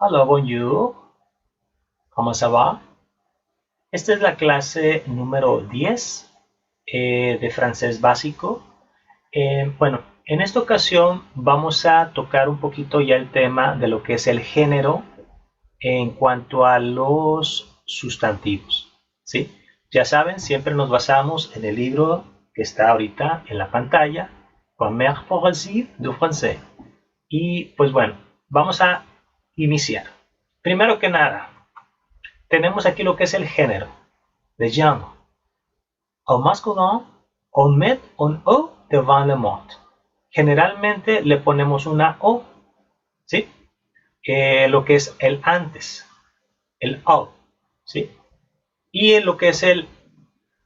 Hola, bonjour. ¿Cómo se va? Esta es la clase número 10 de francés básico. Bueno, en esta ocasión vamos a tocar un poquito ya el tema de lo que es el género en cuanto a los sustantivos. ¿Sí? Ya saben, siempre nos basamos en el libro que está ahorita en la pantalla, Grammaire progressive du français. Y pues bueno, vamos a iniciar. Primero que nada, tenemos aquí lo que es el género, le genre. Au masculin, on met un O devant le mot. Generalmente le ponemos una O, ¿sí? Lo que es el antes, el O, ¿sí? Y en lo que es el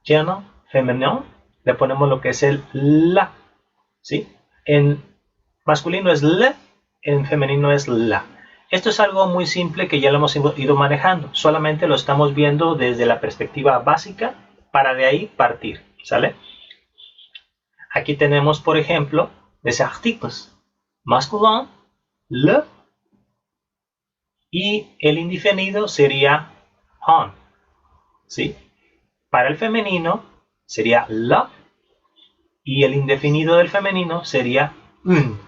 género femenino, le ponemos lo que es el la, ¿sí? En masculino es le, en femenino es la. Esto es algo muy simple que ya lo hemos ido manejando. Solamente lo estamos viendo desde la perspectiva básica para de ahí partir, ¿sale? Aquí tenemos, por ejemplo, les artículos. Masculin, le, y el indefinido sería on, ¿sí? Para el femenino sería la, y el indefinido del femenino sería un,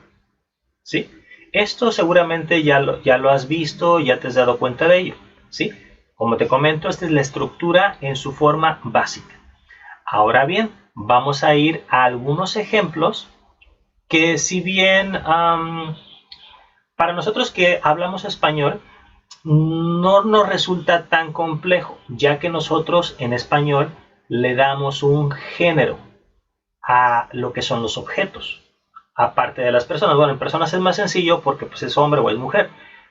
¿sí? Esto seguramente ya lo has visto, ya te has dado cuenta de ello, ¿sí? Como te comento, esta es la estructura en su forma básica. Ahora bien, vamos a ir a algunos ejemplos que si bien para nosotros que hablamos español no nos resulta tan complejo, ya que nosotros en español le damos un género a lo que son los objetos, aparte de las personas. Bueno, en personas es más sencillo porque pues, es hombre o es mujer,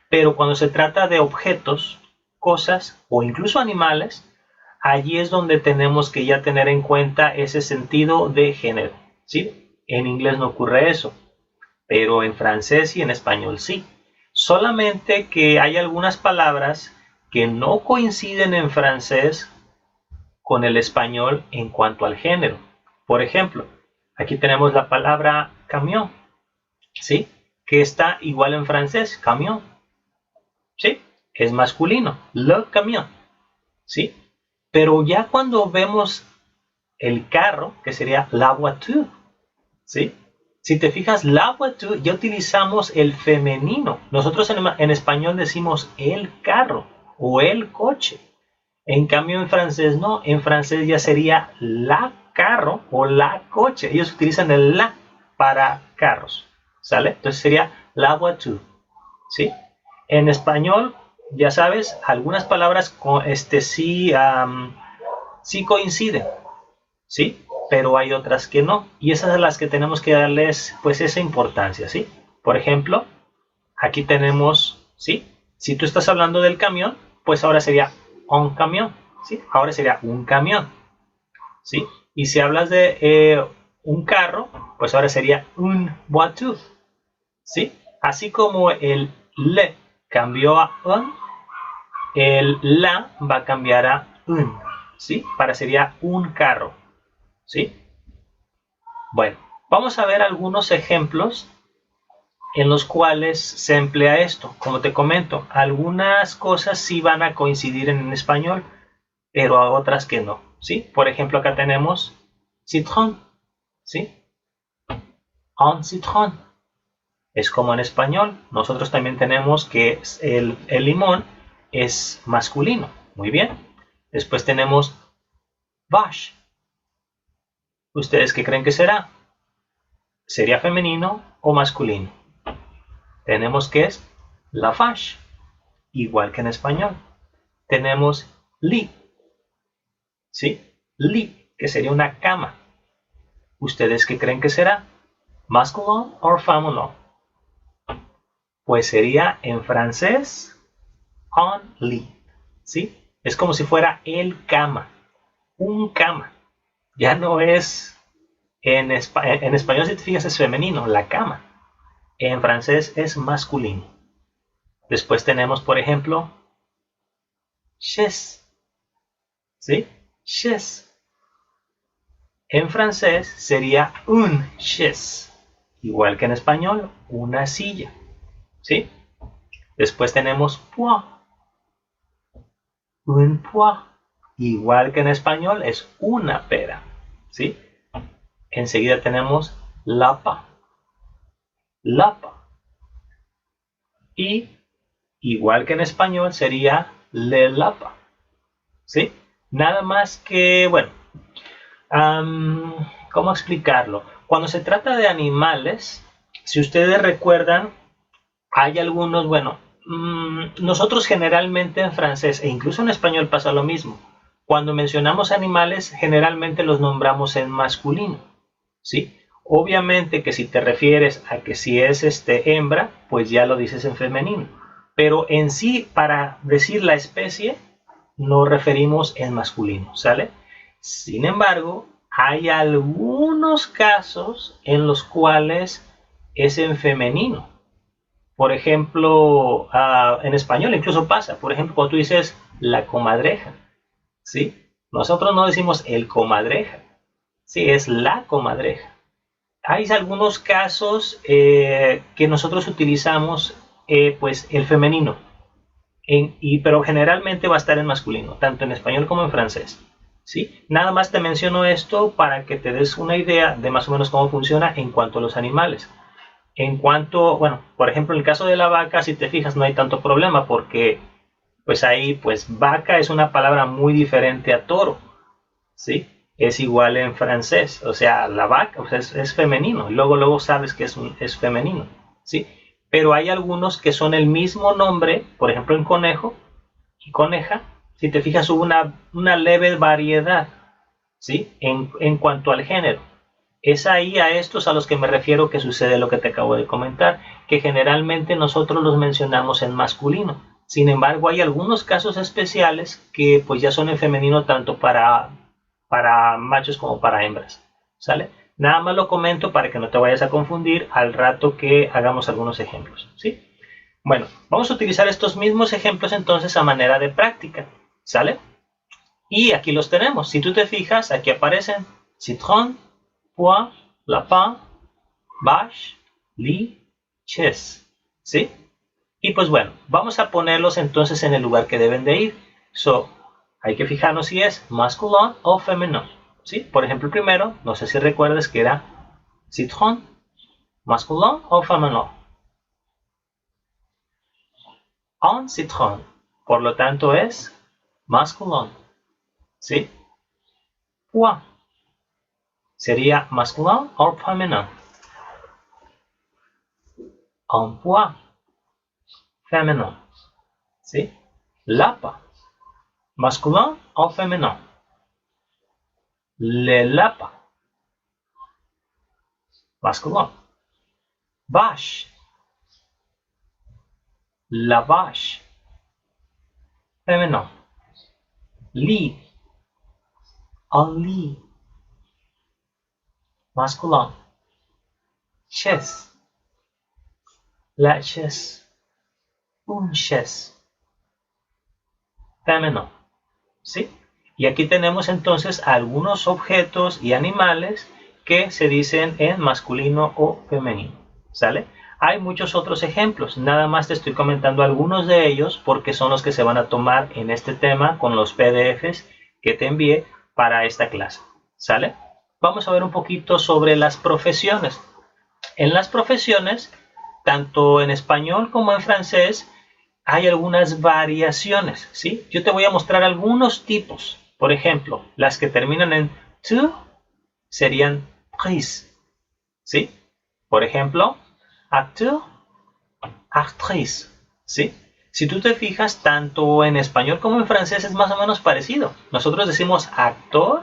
pero cuando se trata de objetos, cosas o incluso animales, allí es donde tenemos que ya tener en cuenta ese sentido de género, ¿sí? En inglés no ocurre eso, pero en francés y en español sí. Solamente que hay algunas palabras que no coinciden en francés con el español en cuanto al género. Por ejemplo, aquí tenemos la palabra camión, ¿sí? Que está igual en francés, camión, ¿sí? Es masculino, le camión, ¿sí? Pero ya cuando vemos el carro, que sería la voiture, ¿sí? Si te fijas, la voiture ya utilizamos el femenino. Nosotros en español decimos el carro o el coche. En cambio en francés no, en francés ya sería la carro o la coche. Ellos utilizan el la para carros, ¿sale? Entonces sería la voiture, ¿sí? En español, ya sabes, algunas palabras sí coinciden, ¿sí? Pero hay otras que no. Y esas son las que tenemos que darles, pues, esa importancia, ¿sí? Por ejemplo, aquí tenemos, ¿sí? Si tú estás hablando del camión, pues ahora sería un camión, ¿sí? Ahora sería un camión, ¿sí? Y si hablas de un carro, pues ahora sería un voiture, ¿sí? Así como el le cambió a un, el la va a cambiar a un, ¿sí? Para sería un carro, ¿sí? Bueno, vamos a ver algunos ejemplos en los cuales se emplea esto. Como te comento, algunas cosas sí van a coincidir en español, pero otras que no, ¿sí? Por ejemplo, acá tenemos citron, ¿sí? Un citron. Es como en español. Nosotros también tenemos que el limón es masculino. Muy bien. Después tenemos vache. ¿Ustedes qué creen que será? ¿Sería femenino o masculino? Tenemos que es la vache, igual que en español. Tenemos lit, ¿sí? Lit, que sería una cama. ¿Ustedes qué creen que será? ¿Masculino o femenino? Pues sería en francés un lit, ¿sí? Es como si fuera el cama, un cama. Ya no es en español, si te fijas, es femenino, la cama. En francés es masculino. Después tenemos, por ejemplo, chaise, ¿sí? Chaise. En francés sería un chaise, igual que en español, una silla, ¿sí? Después tenemos pois. Un pois. Igual que en español, es una pera. ¿Sí? Enseguida tenemos lapa. Lapa. Y igual que en español sería le lapa. ¿Sí? Nada más que, bueno, ¿cómo explicarlo? Cuando se trata de animales, si ustedes recuerdan, hay algunos, bueno, nosotros generalmente en francés e incluso en español pasa lo mismo. Cuando mencionamos animales, generalmente los nombramos en masculino, ¿sí? Obviamente que si te refieres a que si es hembra, pues ya lo dices en femenino. Pero en sí, para decir la especie, nos referimos en masculino, ¿sale? Sin embargo, hay algunos casos en los cuales es en femenino. Por ejemplo, en español incluso pasa. Por ejemplo, cuando tú dices la comadreja, ¿sí? Nosotros no decimos el comadreja, sí, es la comadreja. Hay algunos casos que nosotros utilizamos pues el femenino, pero generalmente va a estar en masculino, tanto en español como en francés. ¿Sí? Nada más te menciono esto para que te des una idea de más o menos cómo funciona en cuanto a los animales. En cuanto, bueno, por ejemplo, en el caso de la vaca, si te fijas, no hay tanto problema porque pues ahí, pues vaca es una palabra muy diferente a toro, ¿sí? Es igual en francés, o sea, la vaca o sea, es femenino, luego sabes que es femenino, ¿sí? Pero hay algunos que son el mismo nombre, por ejemplo en conejo y coneja, si te fijas hubo una leve variedad, ¿sí? En cuanto al género. Es ahí a estos a los que me refiero que sucede lo que te acabo de comentar, que generalmente nosotros los mencionamos en masculino. Sin embargo, hay algunos casos especiales que pues ya son en femenino tanto para machos como para hembras, ¿sale? Nada más lo comento para que no te vayas a confundir al rato que hagamos algunos ejemplos, ¿sí? Bueno, vamos a utilizar estos mismos ejemplos entonces a manera de práctica, ¿sale? Y aquí los tenemos. Si tú te fijas, aquí aparecen citron, pois, lapin, vache, lit, chaise, ¿sí? Y pues bueno, vamos a ponerlos entonces en el lugar que deben de ir. So, hay que fijarnos si es masculino o femenino, ¿sí? Por ejemplo, el primero, no sé si recuerdas que era citron, masculino o femenino. Un citron, por lo tanto es masculino, ¿sí? Pois, sería masculino o femenino. Un pois, femenino, ¿sí? Lapa, masculin o féminin. Le lapa, masculin. Vache, la vache, féminin. Lit, un lit, masculin. Chaise, la chaise, une chaise, féminin, ¿sí? Y aquí tenemos entonces algunos objetos y animales que se dicen en masculino o femenino, ¿sale? Hay muchos otros ejemplos, nada más te estoy comentando algunos de ellos porque son los que se van a tomar en este tema con los PDFs que te envié para esta clase, ¿sale? Vamos a ver un poquito sobre las profesiones. En las profesiones, tanto en español como en francés, hay algunas variaciones, ¿sí? Yo te voy a mostrar algunos tipos. Por ejemplo, las que terminan en tu serían prise, ¿sí? Por ejemplo, acteur, actrice, ¿sí? Si tú te fijas, tanto en español como en francés es más o menos parecido. Nosotros decimos actor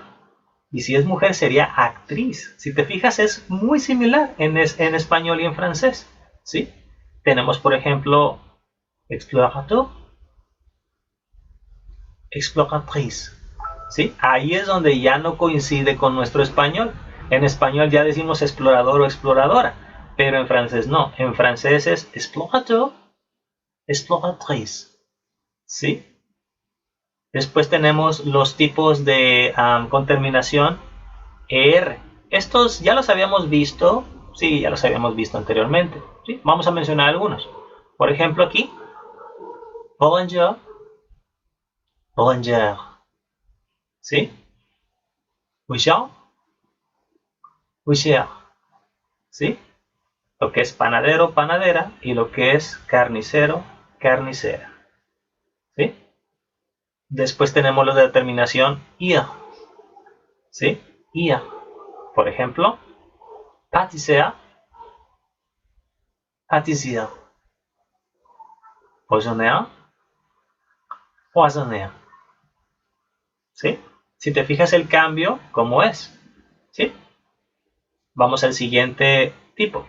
y si es mujer sería actriz. Si te fijas, es muy similar en español y en francés, ¿sí? Tenemos, por ejemplo, explorateur, exploratrice, ¿sí? Ahí es donde ya no coincide con nuestro español. En español ya decimos explorador o exploradora, pero en francés no. En francés es explorateur, exploratrice, ¿sí? Después tenemos los tipos de con terminación ER. Estos ya los habíamos visto, sí, ya los habíamos visto anteriormente, ¿sí? Vamos a mencionar algunos. Por ejemplo aquí, Bonjour, bonjour. ¿Sí? Bouchon, boucher. ¿Sí? Lo que es panadero, panadera, y lo que es carnicero, carnicera. ¿Sí? Después tenemos lo de la terminación ir. ¿Sí? Ir. Por ejemplo, pâtissier, pâtissier. Poissonnière, poissonnière. ¿Sí? Si te fijas el cambio, ¿cómo es? ¿Sí? Vamos al siguiente tipo.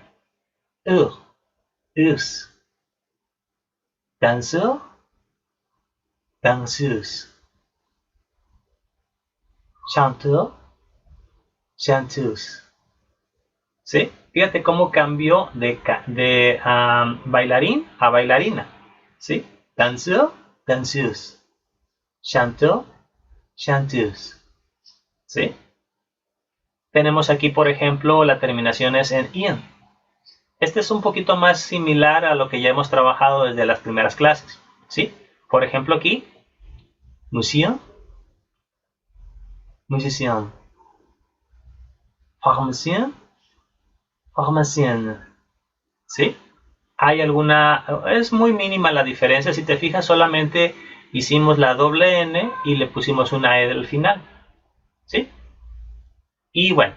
Us. Danseur, danseuse. Chanteur, chanteuse. ¿Sí? Fíjate cómo cambió de bailarín a bailarina. ¿Sí? Danseur, danseuse. Chanteur, chanteuse. ¿Sí? Tenemos aquí, por ejemplo, las terminaciones en IN. Este es un poquito más similar a lo que ya hemos trabajado desde las primeras clases. ¿Sí? Por ejemplo, aquí, musicien, musicien, pharmacien, pharmacienne. ¿Sí? Hay alguna, es muy mínima la diferencia. Si te fijas, solamente hicimos la doble N y le pusimos una E del final. ¿Sí? Y bueno,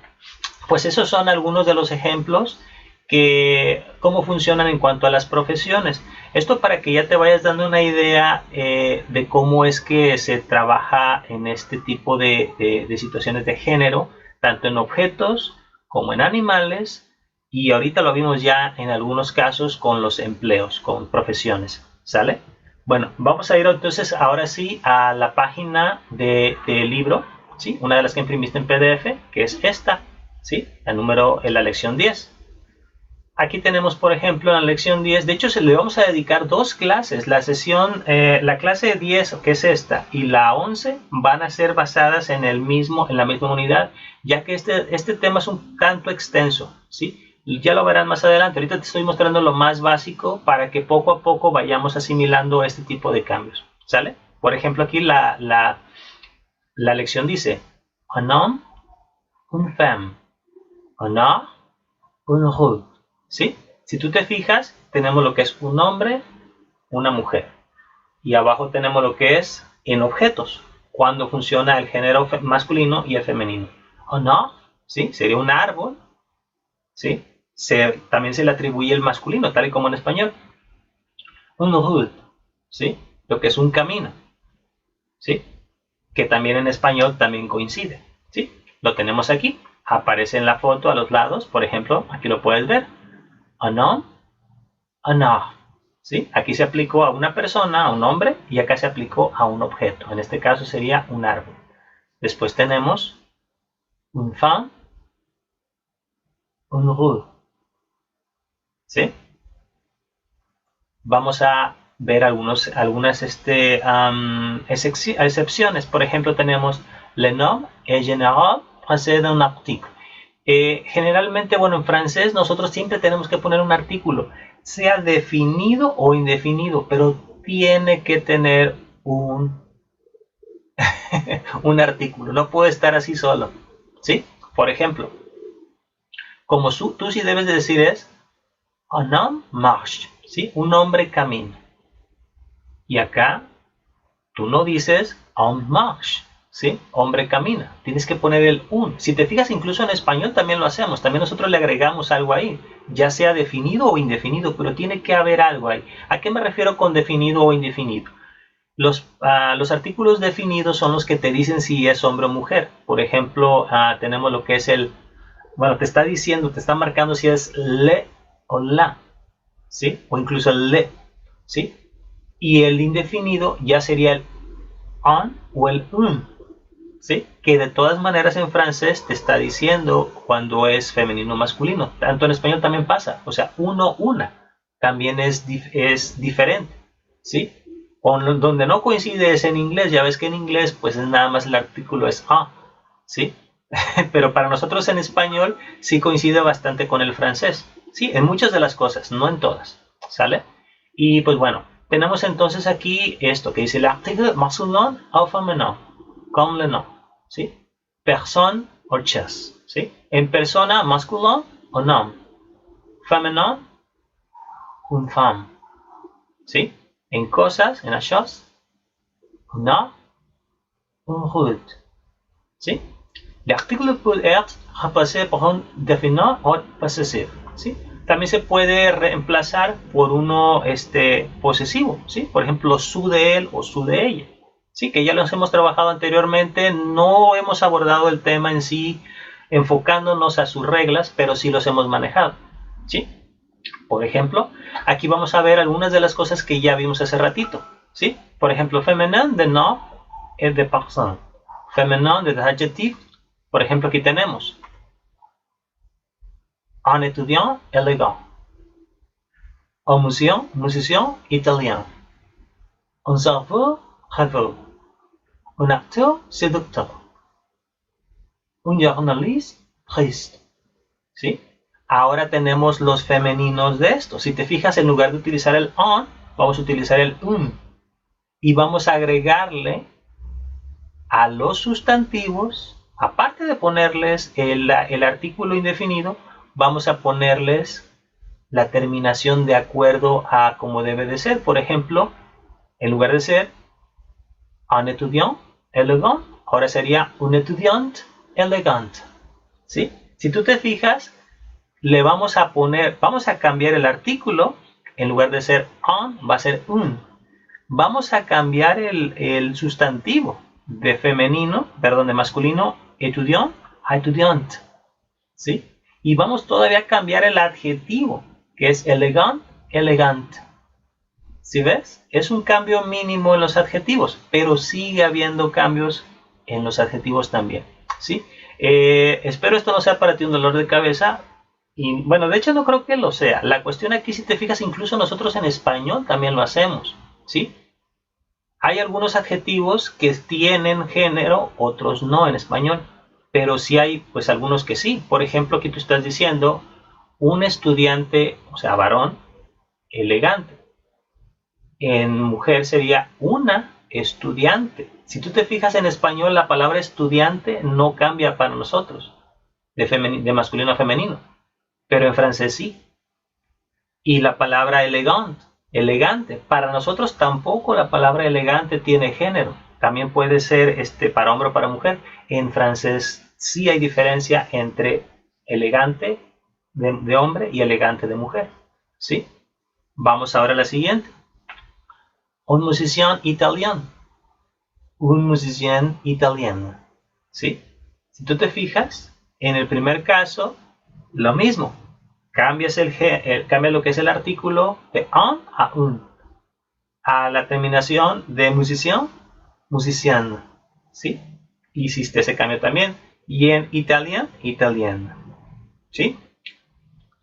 pues esos son algunos de los ejemplos que cómo funcionan en cuanto a las profesiones. Esto para que ya te vayas dando una idea de cómo es que se trabaja en este tipo de situaciones de género, tanto en objetos como en animales, y ahorita lo vimos ya en algunos casos con los empleos, con profesiones. ¿Sale? Bueno, vamos a ir entonces ahora sí a la página del libro, ¿sí? Una de las que imprimiste en PDF, que es esta, ¿sí? En la lección 10. Aquí tenemos, por ejemplo, en la lección 10, de hecho, se le vamos a dedicar dos clases. La clase 10, que es esta, y la 11 van a ser basadas en la misma unidad, ya que este tema es un tanto extenso, ¿sí? Ya lo verán más adelante. Ahorita te estoy mostrando lo más básico para que poco a poco vayamos asimilando este tipo de cambios, ¿sale? Por ejemplo, aquí la lección dice, un homme, une femme, un art, une roue. ¿Sí? Si tú te fijas, tenemos lo que es un hombre, una mujer. Y abajo tenemos lo que es en objetos, cuando funciona el género masculino y el femenino. ¿O no? ¿Sí? Sería un árbol. ¿Sí? También se le atribuye el masculino, tal y como en español. Un route. ¿Sí? Lo que es un camino. ¿Sí? Que también en español también coincide. ¿Sí? Lo tenemos aquí. Aparece en la foto a los lados, por ejemplo, aquí lo puedes ver. Un homme, un art. ¿Sí? Aquí se aplicó a una persona, a un hombre, y acá se aplicó a un objeto. En este caso sería un árbol. Después tenemos une femme, une roue. ¿Sí? Vamos a ver algunas excepciones. Por ejemplo, tenemos le nom est général précède un article. Generalmente, bueno, en francés nosotros siempre tenemos que poner un artículo, sea definido o indefinido, pero tiene que tener un un artículo, no puede estar así solo, ¿sí? Por ejemplo, como tú sí debes de decir es un homme marche, ¿sí? Un hombre camina. Y acá tú no dices homme marche, ¿sí? Hombre camina. Tienes que poner el un. Si te fijas, incluso en español también lo hacemos. También nosotros le agregamos algo ahí, ya sea definido o indefinido, pero tiene que haber algo ahí. ¿A qué me refiero con definido o indefinido? Los artículos definidos son los que te dicen si es hombre o mujer. Por ejemplo, tenemos lo que es bueno, te está diciendo, te está marcando si es le o la, ¿sí? O incluso el le, ¿sí? Y el indefinido ya sería el un o el un, ¿sí? Que de todas maneras en francés te está diciendo cuando es femenino o masculino. Tanto en español también pasa, o sea, uno, una, también es diferente, ¿sí? Donde no coincide es en inglés, ya ves que en inglés pues nada más el artículo es a, ¿sí? Pero para nosotros en español sí coincide bastante con el francés, ¿sí? En muchas de las cosas, no en todas, ¿sale? Y pues bueno, Tenemos entonces aquí esto que dice l'article masculin au féminin, comme le nom, ¿sí? Personne o chose, ¿sí? En persona, masculin, un homme. Féminin, une femme, ¿sí? En cosas, en las choses, una, un route, ¿sí? L'article peut être remplacé por un définant o posesivo, ¿sí? También se puede reemplazar por uno posesivo, ¿sí? Por ejemplo, su de él o su de ella, ¿sí? Que ya los hemos trabajado anteriormente, no hemos abordado el tema en sí enfocándonos a sus reglas, pero sí los hemos manejado, ¿sí? Por ejemplo, aquí vamos a ver algunas de las cosas que ya vimos hace ratito, ¿sí? Por ejemplo, féminin de nom et de personne, féminin de adjectif. Por ejemplo, aquí tenemos un étudiant élégant, un musicien italien, un serveur rêveur, un acteur séducteur, un journaliste triste, ¿sí? Ahora tenemos los femeninos de esto. Si te fijas, en lugar de utilizar el on, vamos a utilizar el un. Y vamos a agregarle a los sustantivos, aparte de ponerles el artículo indefinido, vamos a ponerles la terminación de acuerdo a como debe de ser. Por ejemplo, en lugar de ser un étudiant élégant, ahora sería un étudiant élégant, ¿sí? Si tú te fijas, le vamos a cambiar el artículo. En lugar de ser un, va a ser un. Vamos a cambiar el sustantivo de masculino, étudiant, a étudiante, ¿sí? Y vamos todavía a cambiar el adjetivo, que es elegant, elegante. ¿Sí ves? Es un cambio mínimo en los adjetivos, pero sigue habiendo cambios en los adjetivos también, ¿sí? Espero esto no sea para ti un dolor de cabeza. Y bueno, de hecho no creo que lo sea. La cuestión aquí, si te fijas, incluso nosotros en español también lo hacemos, ¿sí? Hay algunos adjetivos que tienen género, otros no en español, pero sí hay pues algunos que sí. Por ejemplo, aquí tú estás diciendo un estudiante, o sea, varón, elegante. En mujer sería una estudiante. Si tú te fijas en español, la palabra estudiante no cambia para nosotros, de masculino a femenino, pero en francés sí. Y la palabra elegante, para nosotros tampoco la palabra elegante tiene género. También puede ser para hombre o para mujer. En francés sí hay diferencia entre elegante de hombre y elegante de mujer, ¿sí? Vamos ahora a la siguiente. Un musicien italien. Un musicien italiano, ¿sí? Si tú te fijas, en el primer caso, lo mismo. Cambias cambia lo que es el artículo de un a un. A la terminación de musicien, musician, ¿sí? Hiciste ese cambio también. Y en italien, italiano, ¿sí?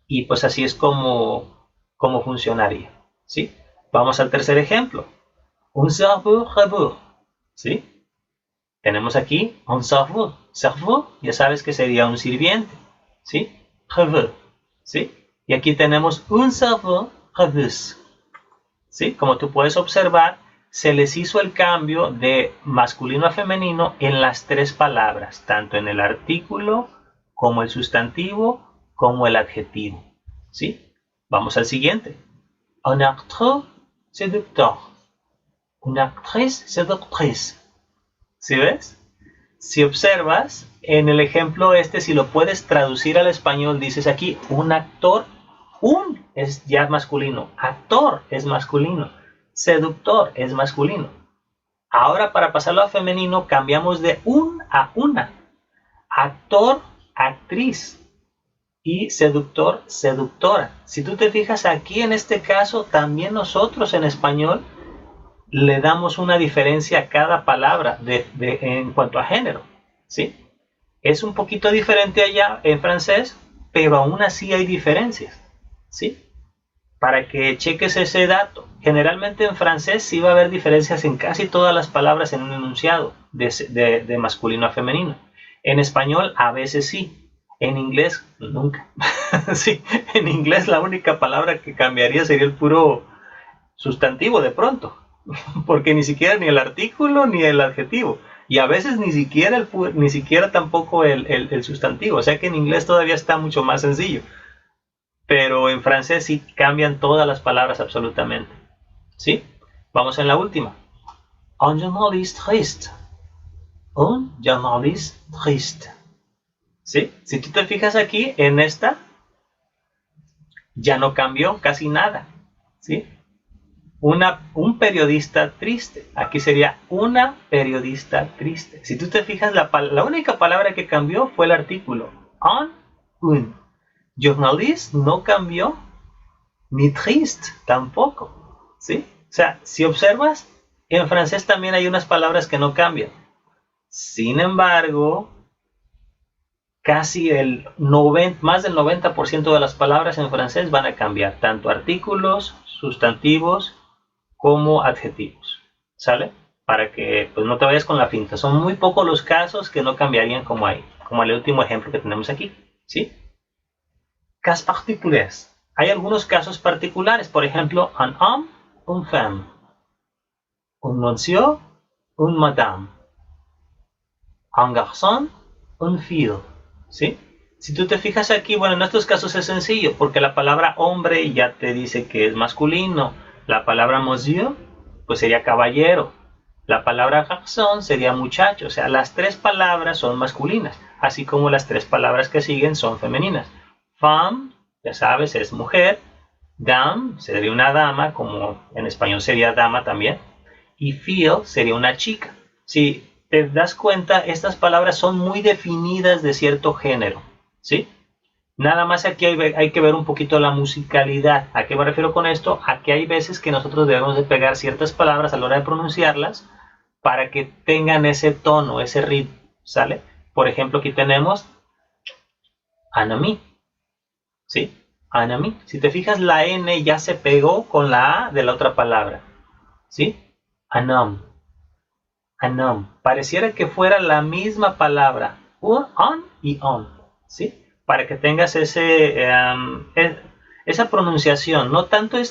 Y pues así es como funcionaría, ¿sí? Vamos al tercer ejemplo. Un serveur rêveur, ¿sí? Tenemos aquí un serveur. Serveur, ya sabes que sería un sirviente, ¿sí? Rêveur, ¿sí? Y aquí tenemos un serveur rêveuse, ¿sí? Como tú puedes observar, se les hizo el cambio de masculino a femenino en las tres palabras, tanto en el artículo, como el sustantivo, como el adjetivo, ¿sí? Vamos al siguiente. Un acteur séducteur. Una actrice séductrice. ¿Sí ves? Si observas, en el ejemplo si lo puedes traducir al español, dices aquí, un actor, un es ya masculino, actor es masculino, seductor es masculino. Ahora para pasarlo a femenino cambiamos de un a una. Actor, actriz y seductor, seductora. Si tú te fijas aquí en este caso, también nosotros en español le damos una diferencia a cada palabra en cuanto a género, ¿sí? Es un poquito diferente allá en francés, pero aún así hay diferencias, ¿sí? Para que cheques ese dato. Generalmente en francés sí va a haber diferencias en casi todas las palabras en un enunciado, de masculino a femenino. En español a veces sí, en inglés nunca. Sí, en inglés la única palabra que cambiaría sería el puro sustantivo de pronto, porque ni siquiera ni el artículo ni el adjetivo, y a veces ni siquiera tampoco el sustantivo, o sea que en inglés todavía está mucho más sencillo, pero en francés sí cambian todas las palabras absolutamente. ¿Sí? Vamos en la última. Un journaliste triste. Un journaliste triste. ¿Sí? Si tú te fijas aquí, en esta, ya no cambió casi nada. ¿Sí? Un periodista triste. Aquí sería una periodista triste. Si tú te fijas, la única palabra que cambió fue el artículo. Un. Journaliste no cambió, ni triste tampoco. ¿Sí? O sea, si observas, en francés también hay unas palabras que no cambian. Sin embargo, casi más del 90% de las palabras en francés van a cambiar, tanto artículos, sustantivos, como adjetivos. ¿Sale? Para que pues, no te vayas con la finta. Son muy pocos los casos que no cambiarían como el último ejemplo que tenemos aquí. ¿Sí? Cas particuliers. Hay algunos casos particulares, por ejemplo, un homme, une femme, un monsieur, une madame, un garçon, une fille. ¿Sí? Si tú te fijas aquí, bueno, en estos casos es sencillo, porque la palabra hombre ya te dice que es masculino, la palabra monsieur, pues sería caballero, la palabra garçon sería muchacho, o sea, las tres palabras son masculinas, así como las tres palabras que siguen son femeninas. Femme, ya sabes, es mujer. Dame sería una dama, como en español sería dama también. Y fille sería una chica. Si te das cuenta, estas palabras son muy definidas de cierto género. ¿Sí? Nada más aquí hay que ver un poquito la musicalidad. ¿A qué me refiero con esto? A que hay veces que nosotros debemos de pegar ciertas palabras a la hora de pronunciarlas para que tengan ese tono, ese ritmo. ¿Sale? Por ejemplo, aquí tenemos un ami. ¿Sí? Un ami. Si te fijas, la N ya se pegó con la A de la otra palabra. ¿Sí? Un homme. Un homme. Pareciera que fuera la misma palabra. Un y on. ¿Sí? Para que tengas esa pronunciación. No tanto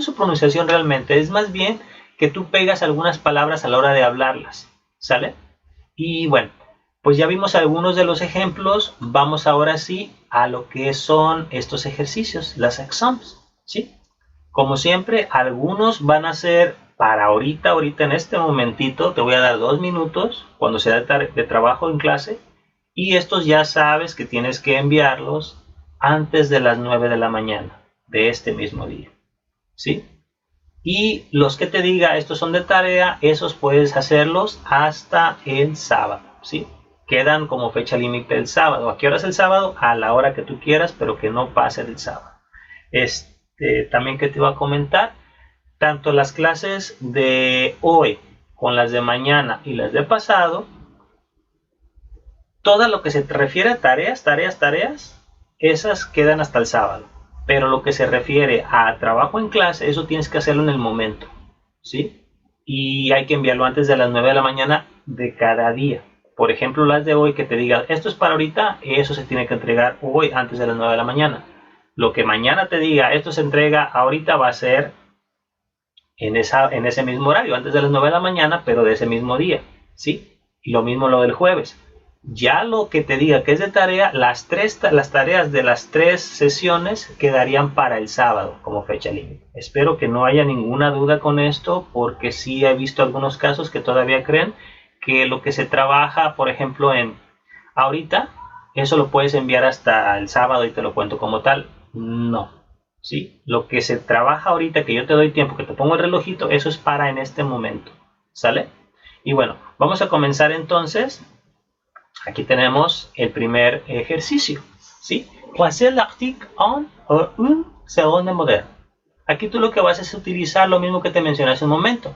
su pronunciación realmente. Es más bien que tú pegas algunas palabras a la hora de hablarlas. ¿Sale? Y bueno, pues ya vimos algunos de los ejemplos. Vamos ahora sí a lo que son estos ejercicios, las exams, ¿sí? Como siempre, algunos van a ser para ahorita en este momentito. Te voy a dar 2 minutos cuando sea de trabajo en clase. Y estos ya sabes que tienes que enviarlos antes de las 9 de la mañana de este mismo día, ¿sí? Y los que te diga estos son de tarea, esos puedes hacerlos hasta el sábado, ¿sí? Quedan como fecha límite el sábado. ¿A qué hora es el sábado? A la hora que tú quieras, pero que no pase del sábado. También que te iba a comentar, tanto las clases de hoy con las de mañana y las de pasado, todo lo que se refiere a tareas, esas quedan hasta el sábado. Pero lo que se refiere a trabajo en clase, eso tienes que hacerlo en el momento, ¿sí? Y hay que enviarlo antes de las 9 de la mañana de cada día. Por ejemplo, las de hoy que te diga, esto es para ahorita, eso se tiene que entregar hoy antes de las 9 de la mañana. Lo que mañana te diga, esto se entrega ahorita, va a ser en ese mismo horario, antes de las 9 de la mañana, pero de ese mismo día, ¿sí? Y lo mismo lo del jueves. Ya lo que te diga que es de tarea, las tareas de las 3 sesiones quedarían para el sábado como fecha límite. Espero que no haya ninguna duda con esto, porque sí he visto algunos casos que todavía creen que lo que se trabaja, por ejemplo, en ahorita, eso lo puedes enviar hasta el sábado y te lo cuento como tal. No, ¿sí? Lo que se trabaja ahorita, que yo te doy tiempo, que te pongo el relojito, eso es para en este momento, ¿sale? Y bueno, vamos a comenzar entonces. Aquí tenemos el primer ejercicio, ¿sí? Croiser l'article en o un seconde moderne. Aquí tú lo que vas a es utilizar lo mismo que te mencioné hace un momento,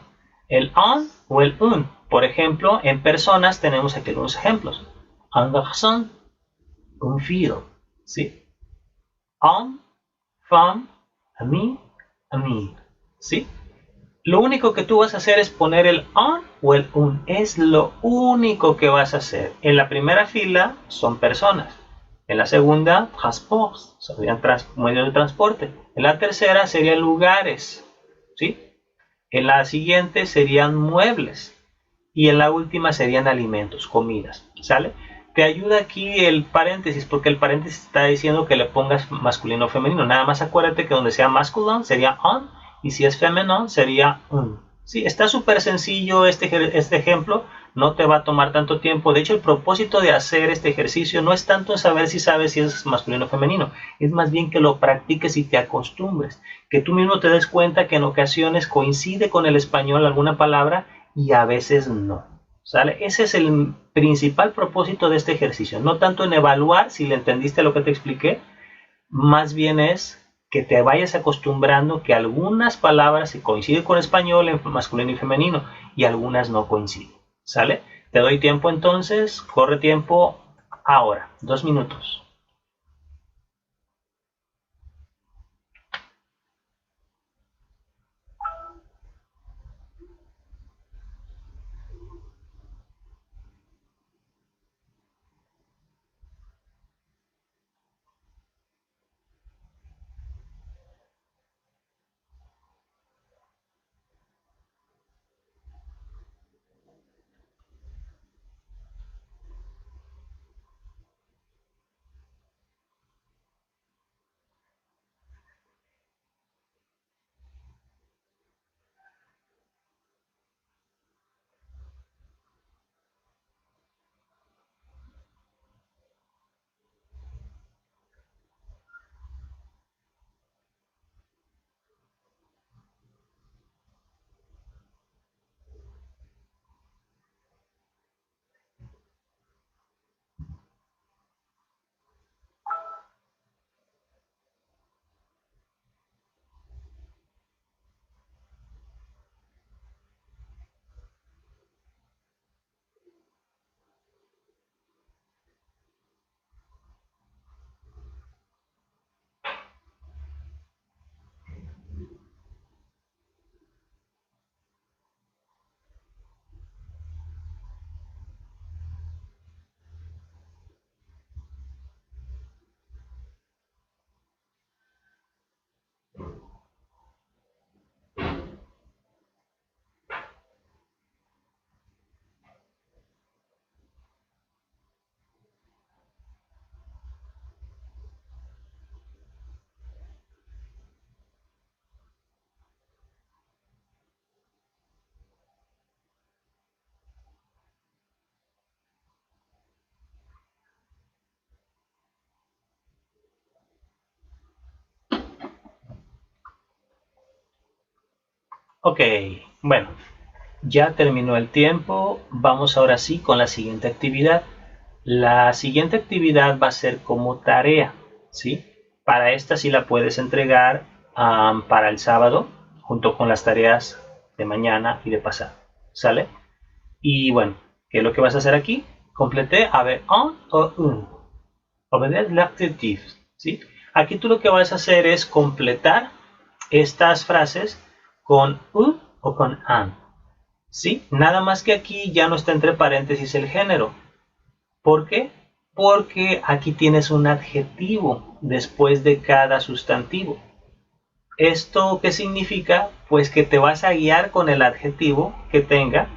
el en o el un. Por ejemplo, en personas tenemos aquí algunos ejemplos. Un garçon, une fille, ¿sí? Homme, femme, ami, amie, ¿sí? Lo único que tú vas a hacer es poner el on o el un. Es lo único que vas a hacer. En la primera fila son personas. En la segunda, transports, serían medios de transporte. En la tercera serían lugares. ¿sí? En la siguiente serían muebles. Y en la última serían alimentos, comidas, ¿sale? Te ayuda aquí el paréntesis, porque el paréntesis está diciendo que le pongas masculino o femenino. Nada más acuérdate que donde sea masculino sería on, y si es femenino sería un. Sí, está súper sencillo este ejemplo, no te va a tomar tanto tiempo. De hecho, el propósito de hacer este ejercicio no es tanto saber si sabes si es masculino o femenino, es más bien que lo practiques y te acostumbres, que tú mismo te des cuenta que en ocasiones coincide con el español alguna palabra y a veces no. ¿Sale? Ese es el principal propósito de este ejercicio, no tanto en evaluar si le entendiste lo que te expliqué, más bien es que te vayas acostumbrando que algunas palabras se coinciden con español en masculino y femenino y algunas no coinciden. ¿Sale? Te doy tiempo entonces, corre tiempo ahora, 2 minutos. Ok, bueno, ya terminó el tiempo, vamos ahora sí con la siguiente actividad. La siguiente actividad va a ser como tarea, ¿sí? Para esta sí la puedes entregar para el sábado, junto con las tareas de mañana y de pasado, ¿sale? Y bueno, ¿qué es lo que vas a hacer aquí? Completé avec un o un. Obedecer l'adjectif, ¿sí? Aquí tú lo que vas a hacer es completar estas frases con un o con un, ¿sí? Nada más que aquí ya no está entre paréntesis el género. ¿Por qué? Porque aquí tienes un adjetivo después de cada sustantivo. ¿Esto qué significa? Pues que te vas a guiar con el adjetivo que tenga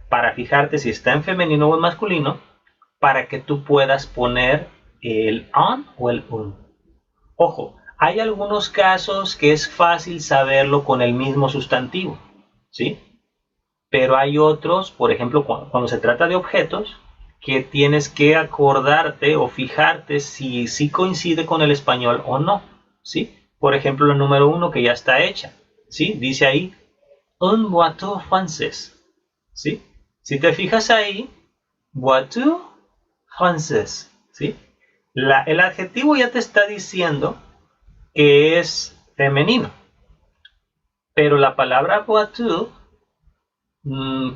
para fijarte si está en femenino o en masculino, para que tú puedas poner el on o el un. Ojo, hay algunos casos que es fácil saberlo con el mismo sustantivo, ¿sí? Pero hay otros, por ejemplo, cuando se trata de objetos, que tienes que acordarte o fijarte si coincide con el español o no, ¿sí? Por ejemplo, el número 1 que ya está hecha, ¿sí? Dice ahí, un boiteau francés, ¿sí? Si te fijas ahí, boiteau francés, ¿sí? El adjetivo ya te está diciendo que es femenino, pero la palabra boiteau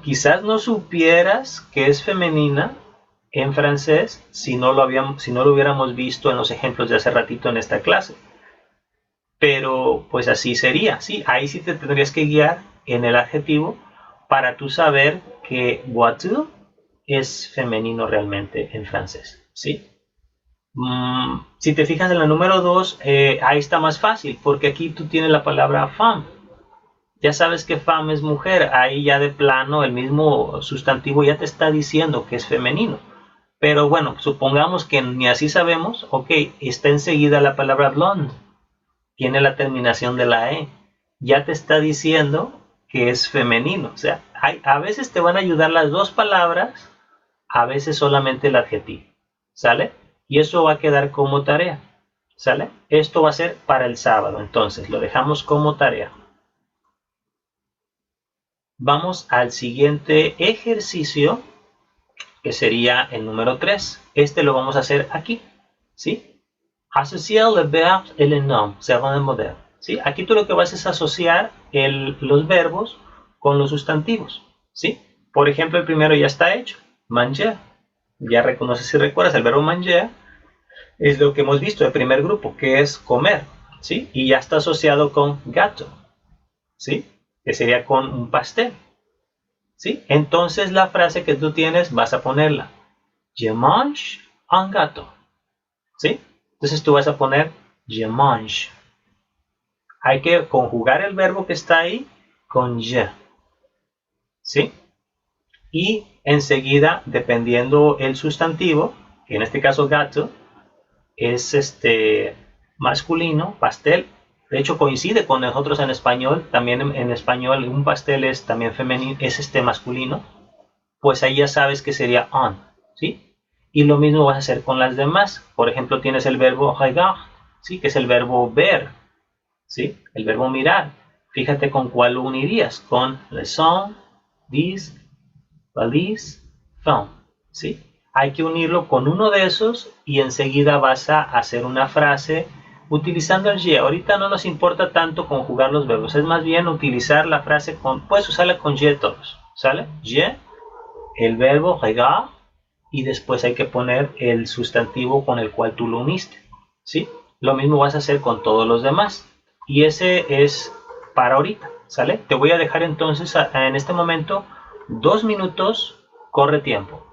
quizás no supieras que es femenina en francés si no lo hubiéramos visto en los ejemplos de hace ratito en esta clase. Pero pues así sería, ¿sí? Ahí sí te tendrías que guiar en el adjetivo para tú saber que voiture es femenino realmente en francés, ¿sí? Si te fijas en la número 2, ahí está más fácil, porque aquí tú tienes la palabra femme, Ya sabes que femme es mujer, ahí ya de plano el mismo sustantivo ya te está diciendo que es femenino. Pero bueno, supongamos que ni así sabemos, ok, está enseguida la palabra blonde, tiene la terminación de la E, ya te está diciendo que es femenino. O sea, a veces te van a ayudar las dos palabras, a veces solamente el adjetivo, ¿sale? Y eso va a quedar como tarea, ¿sale? Esto va a ser para el sábado, entonces lo dejamos como tarea. Vamos al siguiente ejercicio, que sería el número 3. Este lo vamos a hacer aquí, ¿sí? Asociar le verbe et le nom servant de modelo, ¿sí? Aquí tú lo que vas es asociar los verbos con los sustantivos, ¿sí? Por ejemplo, el primero ya está hecho, manger. Ya reconoces, si recuerdas, el verbo manger es lo que hemos visto, el primer grupo, que es comer, ¿sí? Y ya está asociado con gato, ¿sí? Que sería con un pastel, ¿sí? Entonces la frase que tú tienes vas a ponerla. Je mange un gâteau, ¿sí? Entonces tú vas a poner je mange. Hay que conjugar el verbo que está ahí con je, ¿sí? Y enseguida, dependiendo el sustantivo, que en este caso gato, es masculino, pastel. De hecho coincide con nosotros en español. También en español un pastel es también femenino, es masculino. Pues ahí ya sabes que sería on, ¿sí? Y lo mismo vas a hacer con las demás. Por ejemplo, tienes el verbo regard, ¿sí? Que es el verbo ver, ¿sí? El verbo mirar. Fíjate con cuál lo unirías. Con le son, dis, valise, fin, ¿sí? Hay que unirlo con uno de esos y enseguida vas a hacer una frase utilizando el je. Ahorita no nos importa tanto conjugar los verbos, es más bien utilizar la frase con, puedes usarla con je todos, ¿sale? Je, el verbo regard, y después hay que poner el sustantivo con el cual tú lo uniste, ¿sí? Lo mismo vas a hacer con todos los demás. Y ese es para ahorita, ¿sale? Te voy a dejar entonces en este momento 2 minutos, corre tiempo.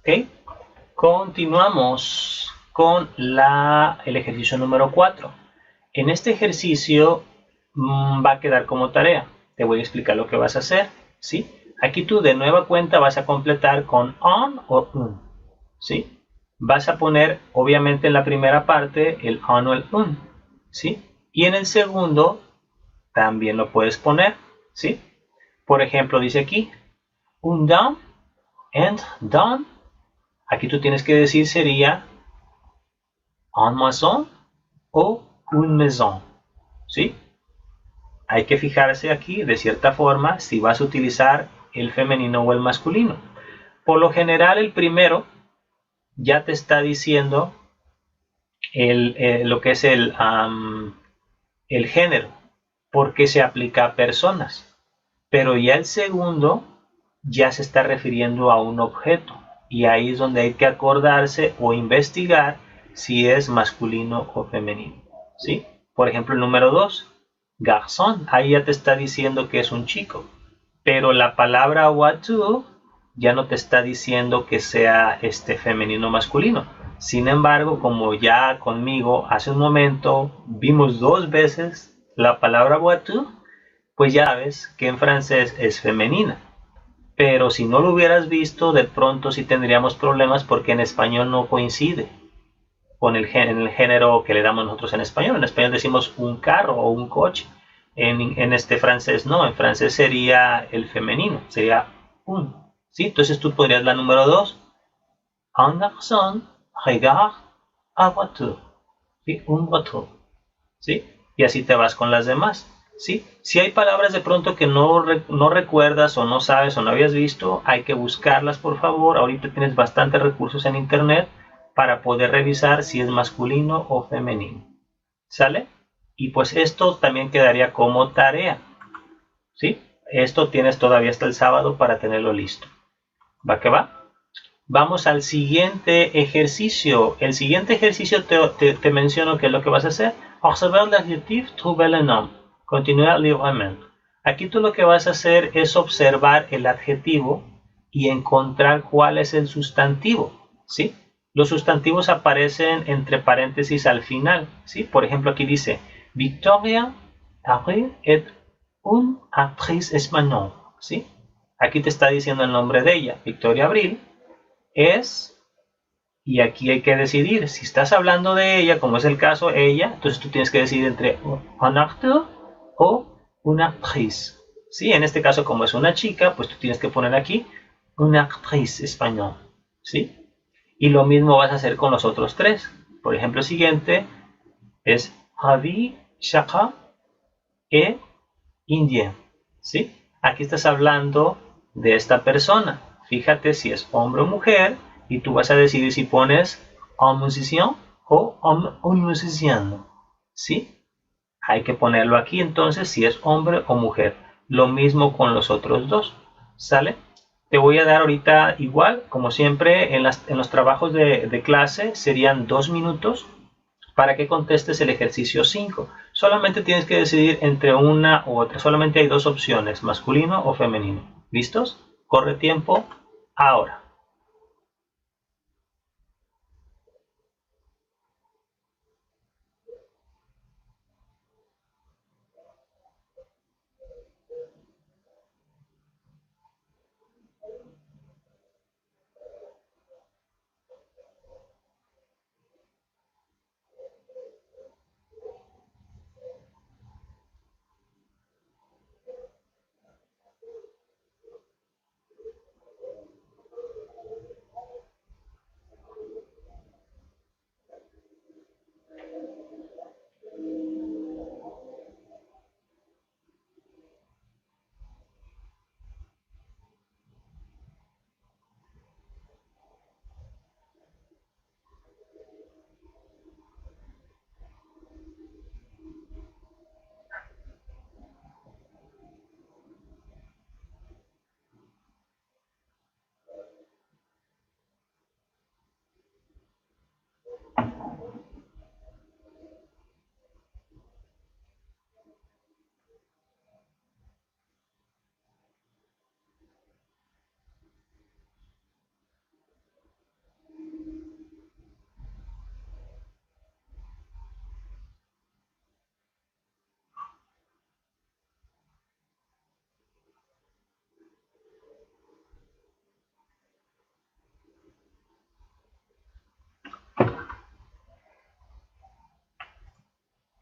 ¿Ok? Continuamos con el ejercicio número 4. En este ejercicio va a quedar como tarea. Te voy a explicar lo que vas a hacer, ¿sí? Aquí tú de nueva cuenta vas a completar con on o un, ¿sí? Vas a poner, obviamente, en la primera parte el on o el un, ¿sí? Y en el segundo también lo puedes poner, ¿sí? Por ejemplo, dice aquí, un down and done. Aquí tú tienes que decir sería un maison o une maison, ¿sí? Hay que fijarse aquí, de cierta forma, si vas a utilizar el femenino o el masculino. Por lo general, el primero ya te está diciendo lo que es el género, porque se aplica a personas. Pero ya el segundo ya se está refiriendo a un objeto. Y ahí es donde hay que acordarse o investigar si es masculino o femenino. ¿Sí? Por ejemplo, el número 2, garçon, ahí ya te está diciendo que es un chico. Pero la palabra voiture ya no te está diciendo que sea femenino o masculino. Sin embargo, como ya conmigo hace un momento vimos 2 veces la palabra voiture, pues ya sabes que en francés es femenina. Pero si no lo hubieras visto, de pronto sí tendríamos problemas porque en español no coincide con el género que le damos nosotros en español. En español decimos un carro o un coche. En este francés no, en francés sería el femenino, sería un. ¿Sí? Entonces tú podrías la número 2. Un garçon regarde a voiture. ¿Sí? Un voiture. ¿Sí? Y así te vas con las demás. ¿Sí? Si hay palabras de pronto que no recuerdas o no sabes o no habías visto, hay que buscarlas, por favor. Ahorita tienes bastantes recursos en internet para poder revisar si es masculino o femenino. ¿Sale? Y pues esto también quedaría como tarea. ¿Sí? Esto tienes todavía hasta el sábado para tenerlo listo. ¿Va que va? Vamos al siguiente ejercicio. El siguiente ejercicio te menciono qué es lo que vas a hacer. Observer l'adjectif, trouver le nom. Continuar librement. Aquí tú lo que vas a hacer es observar el adjetivo y encontrar cuál es el sustantivo. ¿Sí? Los sustantivos aparecen entre paréntesis al final. ¿Sí? Por ejemplo, aquí dice Victoria Abril est une actrice espagnole. ¿Sí? Aquí te está diciendo el nombre de ella. Victoria Abril es, y aquí hay que decidir, si estás hablando de ella, como es el caso, ella, entonces tú tienes que decidir entre un acteur o una actrice. ¿Sí? En este caso, como es una chica, pues tú tienes que poner aquí una actrice española. ¿Sí? Y lo mismo vas a hacer con los otros 3. Por ejemplo, el siguiente es Ravi Shaka e Indien. ¿Sí? Aquí estás hablando de esta persona. Fíjate si es hombre o mujer y tú vas a decidir si pones un musicien o un musiciano. ¿Sí? Hay que ponerlo aquí entonces si es hombre o mujer. Lo mismo con los otros 2. ¿Sale? Te voy a dar ahorita igual, como siempre, en los trabajos de clase serían 2 minutos para que contestes el ejercicio 5. Solamente tienes que decidir entre una u otra. Solamente hay 2 opciones, masculino o femenino. ¿Listos? Corre tiempo ahora.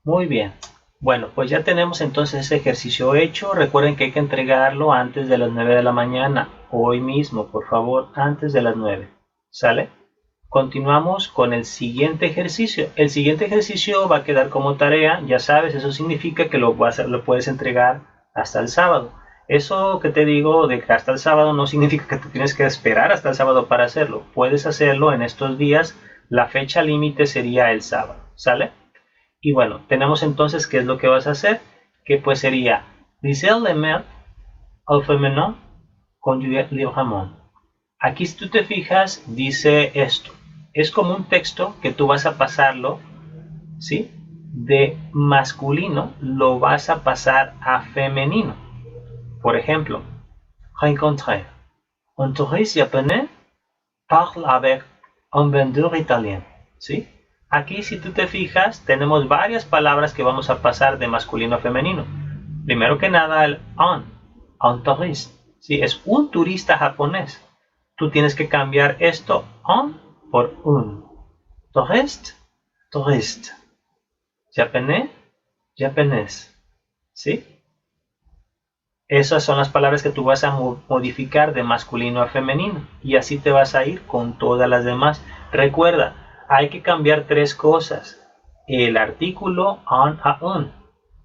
Muy bien. Bueno, pues ya tenemos entonces ese ejercicio hecho. Recuerden que hay que entregarlo antes de las 9 de la mañana. Hoy mismo, por favor, antes de las 9. ¿Sale? Continuamos con el siguiente ejercicio. El siguiente ejercicio va a quedar como tarea. Ya sabes, eso significa que lo puedes entregar hasta el sábado. Eso que te digo de que hasta el sábado no significa que tú tienes que esperar hasta el sábado para hacerlo. Puedes hacerlo en estos días. La fecha límite sería el sábado, ¿sale? Y bueno, tenemos entonces qué es lo que vas a hacer, que pues sería dice le mer au féminin conjugué librement. Aquí si tú te fijas dice esto. Es como un texto que tú vas a pasarlo, ¿sí? De masculino lo vas a pasar a femenino. Por ejemplo, rencontré un touriste japonés parle avec un vendedor italien, ¿sí? Aquí si tú te fijas tenemos varias palabras que vamos a pasar de masculino a femenino. Primero que nada el un touriste, ¿sí? Es un turista japonés. Tú tienes que cambiar esto un por un. Touriste, touriste. Japonés, japonés, ¿sí? Esas son las palabras que tú vas a modificar de masculino a femenino y así te vas a ir con todas las demás. Recuerda, hay que cambiar tres cosas. El artículo un a un,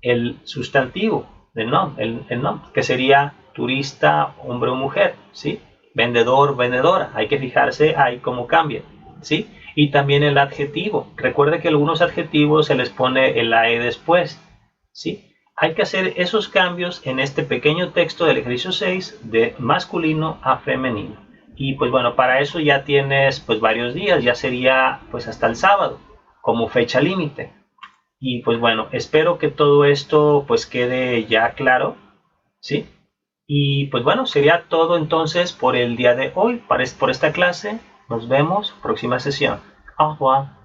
el sustantivo del nombre, el nombre, que sería turista, hombre o mujer, ¿sí? Vendedor, vendedora. Hay que fijarse ahí cómo cambia, ¿sí? Y también el adjetivo. Recuerda que algunos adjetivos se les pone el AE después, ¿sí? Hay que hacer esos cambios en este pequeño texto del ejercicio 6 de masculino a femenino. Y pues bueno, para eso ya tienes pues varios días, ya sería pues hasta el sábado como fecha límite. Y pues bueno, espero que todo esto pues quede ya claro, ¿sí? Y pues bueno, sería todo entonces por el día de hoy, por esta clase. Nos vemos próxima sesión. Au revoir.